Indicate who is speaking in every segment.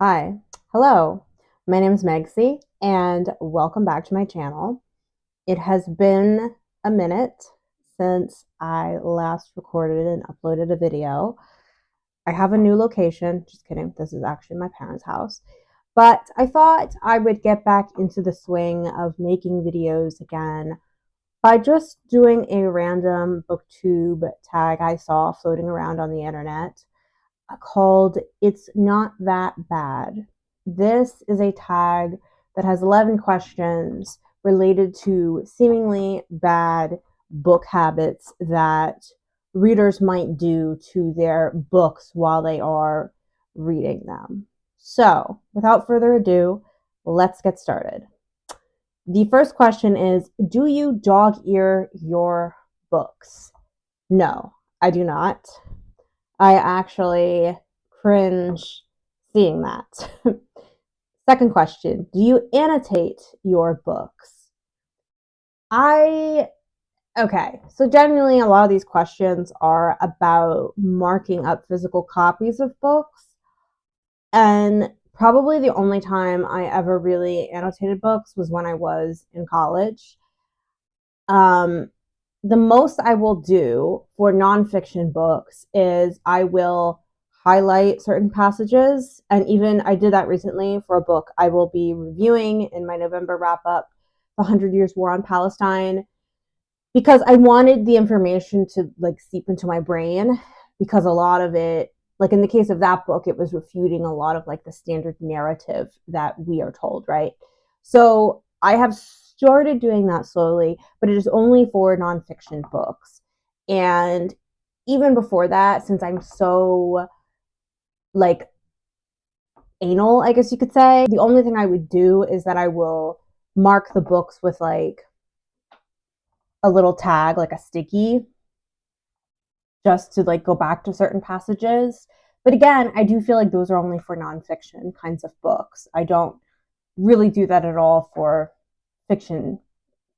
Speaker 1: Hi, hello. My name is Megsie, and welcome back to my channel. It has been a minute since I last recorded and uploaded a video. I have a new location. Just kidding. This is actually my parents' house. But I thought I would get back into the swing of making videos again by just doing a random booktube tag I saw floating around on the internet called It's Not That Bad. This is a tag that has 11 questions related to seemingly bad book habits that readers might do to their books while they are reading them. So, without further ado, let's get started. The first question is, do you dog ear your books? No, I do not. I actually cringe seeing that. Second question, do you annotate your books? I Okay, so generally a lot of these questions are about marking up physical copies of books, and probably the only time I ever really annotated books was when I was in college. Um, the most I will do for nonfiction books is I will highlight certain passages. And even I did that recently for a book I will be reviewing in my November wrap up, The 100 Years War on Palestine, because I wanted the information to like seep into my brain, because a lot of it, like in the case of that book, it was refuting a lot of like the standard narrative that we are told, right? So I have started doing that slowly, but it is only for nonfiction books. And even before that, since I'm so like anal, I guess you could say, the only thing I would do is that I will mark the books with like a little tag, like a sticky, just to like go back to certain passages. But again, I do feel like those are only for nonfiction kinds of books. I don't really do that at all for fiction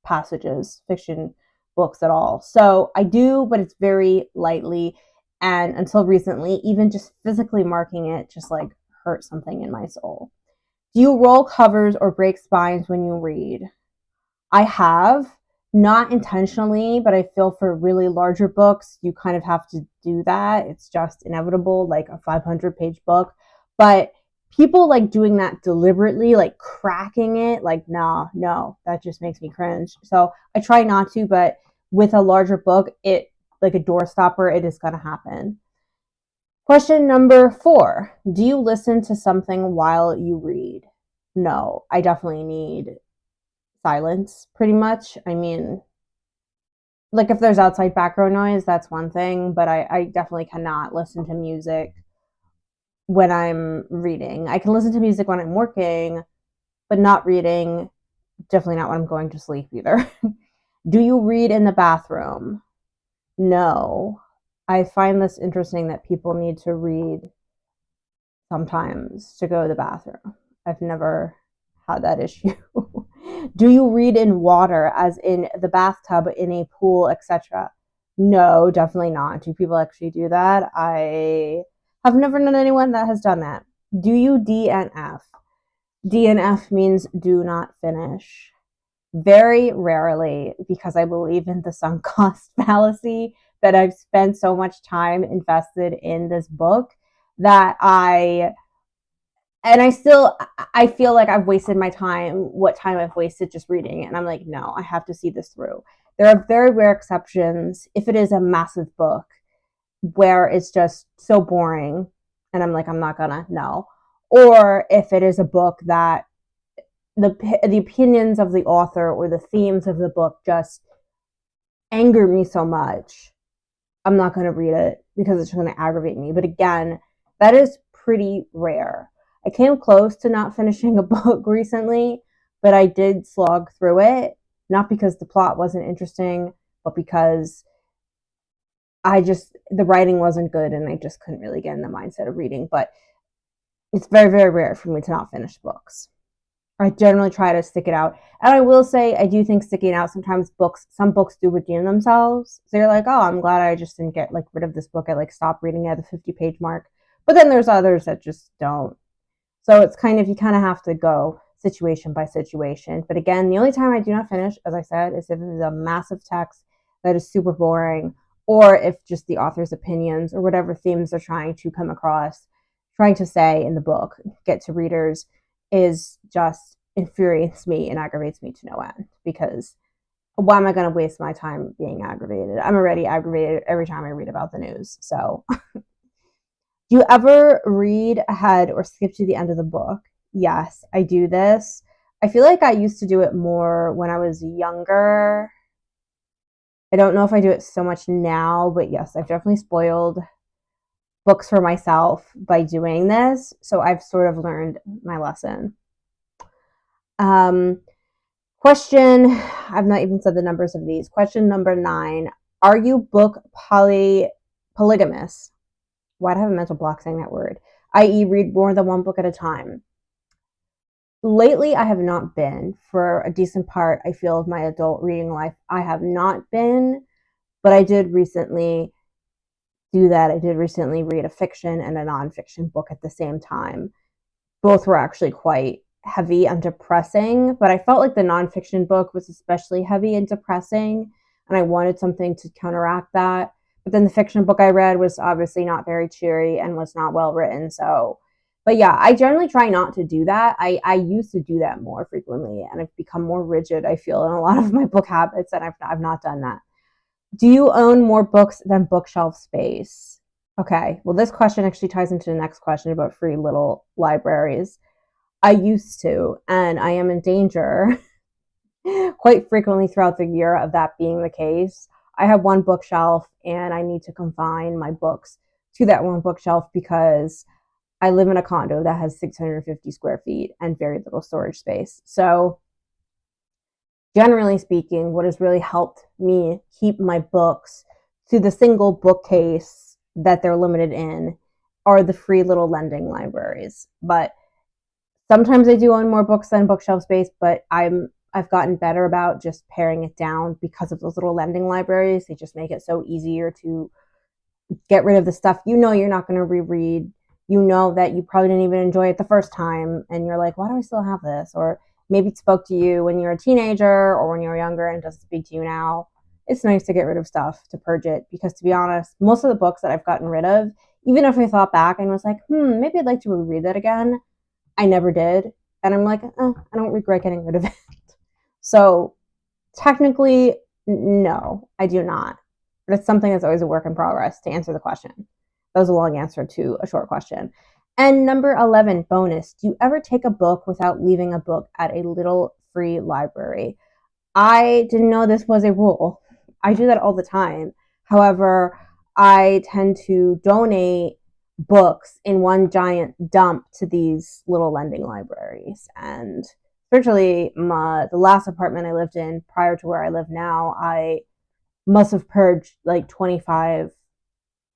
Speaker 1: passages, fiction books at all. So I do, but it's very lightly. And until recently, even just physically marking it just like hurt something in my soul. Do you roll covers or break spines when you read? I have, not intentionally, but I feel for really larger books, you kind of have to do that. It's just inevitable, like a 500-page book. But people like doing that deliberately, like cracking it, like, nah, no, that just makes me cringe. So I try not to, but with a larger book, it, like a door stopper, it is going to happen. Question number 4. Do you listen to something while you read? No, I definitely need silence pretty much. I mean, like if there's outside background noise, that's one thing, but I definitely cannot listen to music when I'm reading. I can listen to music when I'm working, but not reading. Definitely not when I'm going to sleep either. Do you read in the bathroom? No. I find this interesting that people need to read sometimes to go to the bathroom. I've never had that issue. Do you read in water, as in the bathtub, in a pool, etc.? No, definitely not. Do people actually do that? I have never known anyone that has done that. Do you DNF? DNF means do not finish. Very rarely, because I believe in the sunk cost fallacy, that I've spent so much time invested in this book that I feel like I've wasted my time, what time I've wasted just reading it. And I'm like, no, I have to see this through. There are very rare exceptions if it is a massive book where it's just so boring and I'm like, I'm not gonna, no. Or if it is a book that the opinions of the author or the themes of the book just anger me so much, I'm not gonna read it because it's gonna aggravate me. But again, that is pretty rare. I came close to not finishing a book recently, but I did slog through it, not because the plot wasn't interesting, but because the writing wasn't good and I just couldn't really get in the mindset of reading. But it's very, very rare for me to not finish books. I generally try to stick it out. And I will say, I do think sticking out sometimes some books do redeem themselves. So you're like, oh, I'm glad I just didn't get like rid of this book. I like stopped reading at the 50-page mark. But then there's others that just don't. So it's kind of, you kind of have to go situation by situation. But again, the only time I do not finish, as I said, is if it is a massive text that is super boring, or if just the author's opinions or whatever themes they're trying to come across, trying to say in the book, get to readers, is just infuriates me and aggravates me to no end. Because why am I going to waste my time being aggravated? I'm already aggravated every time I read about the news. So, do you ever read ahead or skip to the end of the book? Yes, I do this. I feel like I used to do it more when I was younger. I don't know if I do it so much now, but yes, I've definitely spoiled books for myself by doing this. So I've sort of learned my lesson. Question, I've not even said the numbers of these. Question number 9, are you polygamous? Why do I have a mental block saying that word? I.e. read more than one book at a time. Lately, I have not been. For a decent part, I feel, of my adult reading life, I have not been, but I did recently do that. I did recently read a fiction and a nonfiction book at the same time. Both were actually quite heavy and depressing, but I felt like the nonfiction book was especially heavy and depressing, and I wanted something to counteract that. But then the fiction book I read was obviously not very cheery and was not well written. So, but yeah, I generally try not to do that. I used to do that more frequently, and I've become more rigid, I feel, in a lot of my book habits, and I've not done that. Do you own more books than bookshelf space? Okay, well, this question actually ties into the next question about free little libraries. I used to, and I am in danger quite frequently throughout the year of that being the case. I have one bookshelf, and I need to confine my books to that one bookshelf because I live in a condo that has 650 square feet and very little storage space. So, generally speaking, what has really helped me keep my books to the single bookcase that they're limited in are the free little lending libraries. But sometimes I do own more books than bookshelf space, but I've gotten better about just paring it down because of those little lending libraries. They just make it so easier to get rid of the stuff you're not going to reread. You know that you probably didn't even enjoy it the first time, and you're like, why do I still have this? Or maybe it spoke to you when you're a teenager or when you're younger and doesn't speak to you now. It's nice to get rid of stuff, to purge it, because to be honest, most of the books that I've gotten rid of, even if I thought back and was like, maybe I'd like to reread that again, I never did. And I'm like, I don't regret getting rid of it. So technically, no, I do not. But it's something that's always a work in progress, to answer the question. That was a long answer to a short question. And number 11, bonus. Do you ever take a book without leaving a book at a little free library? I didn't know this was a rule. I do that all the time. However, I tend to donate books in one giant dump to these little lending libraries. And especially the last apartment I lived in prior to where I live now, I must have purged like 25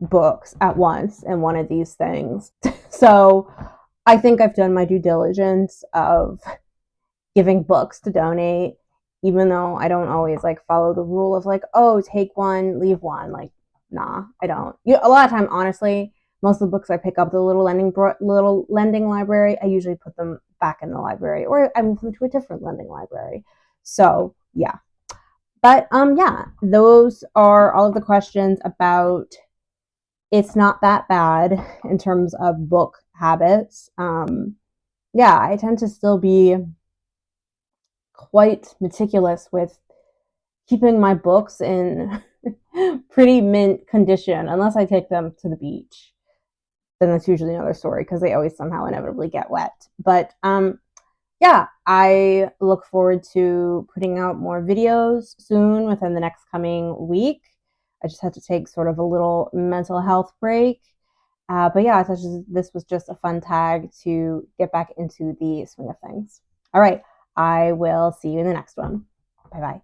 Speaker 1: books at once in one of these things. So I think I've done my due diligence of giving books to donate, even though I don't always like follow the rule of like, oh, take one, leave one. Like, nah, I don't. A lot of time, honestly, most of the books I pick up, the little lending library, I usually put them back in the library, or I move them to a different lending library. So yeah. But yeah, those are all of the questions about it's not that bad in terms of book habits. Yeah, I tend to still be quite meticulous with keeping my books in pretty mint condition, unless I take them to the beach. Then that's usually another story because they always somehow inevitably get wet. But yeah, I look forward to putting out more videos soon within the next coming week. I just had to take sort of a little mental health break. But yeah, this was just a fun tag to get back into the swing of things. All right, I will see you in the next one. Bye-bye.